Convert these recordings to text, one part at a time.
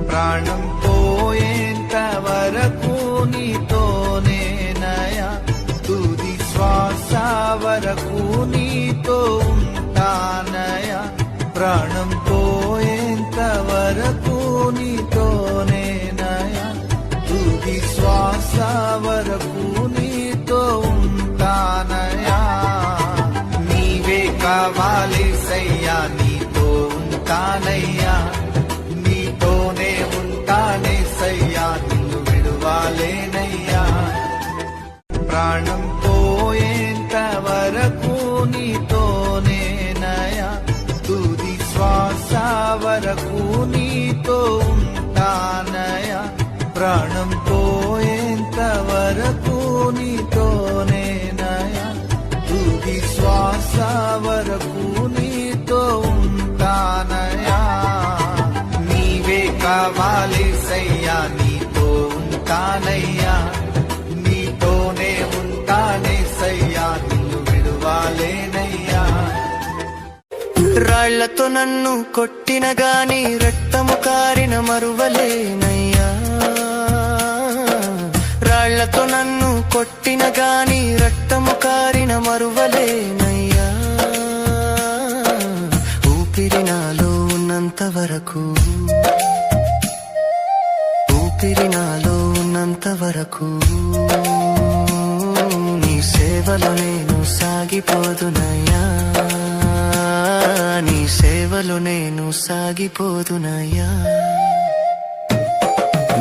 ప్రాణం పోయేంత వరకు నీతోనేనయా, తుది శ్వాస వరకు నీతో ఉంటానయా. ప్రాణం పోయేంత వరకు నీతోనేనయా, తుది శ్వాస వరకు నీతో ఉంటానయా. నీవే కావాలేసయ్యా, నీతో ఉంటానయ్యా, నీతోనే ఉంటానేసయ్యా, నిన్ను విడువాలేనయ్యా. ప్రాణం పోయేంత వరకు నీతోనేనయా, తుది శ్వాస వరకు నీతో ఉంటానయా. ప్రాణం పోయేంత వరకు నీతోనేనయా, తుది శ్వాస వరకు నీతో ఉంటానయా. నీవే కావాలేసయ్యా, నీతో ఉంటానయ్యా, నీతోనే ఉంటానేసయ్యా, నిన్ను విడువాలేనయ్యా. రాళ్లతో నన్ను కొట్టిన గాని రక్తము కారిన మరువలేనయ్యా. రాళ్లతో నన్ను కొట్టిన గాని రక్తము కారిన మరువలేనయ్యా. ఊపిరి నాలో ఉన్నంత వరకు, ఊపిరి నాలో ఉన్నంత వరకు నీ సేవలో నేను సాగిపోదునయ్యా, నీ సేవలో నేను సాగిపోదునయ్యా.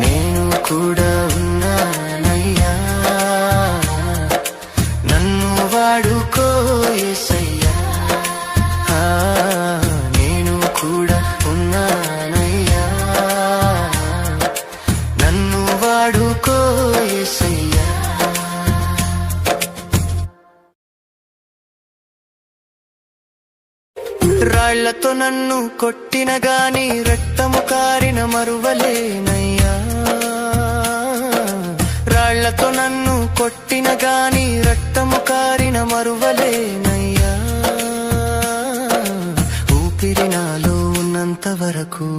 నేను కూడా ఉన్నానయ్యా, నన్ను వాడుకో యేసయ్యా. నేను కూడా ఉన్నానయ్యా, నన్ను వాడుకో యేసయ్యా. రాళ్లతో నన్ను కొట్టిన గాని రక్తము కారిన మరువలేనయ్యా. రాళ్లతో నన్ను కొట్టిన గాని రక్తము కారిన మరువలేనయ్యా. ఊపిరి నాలో ఉన్నంత వరకు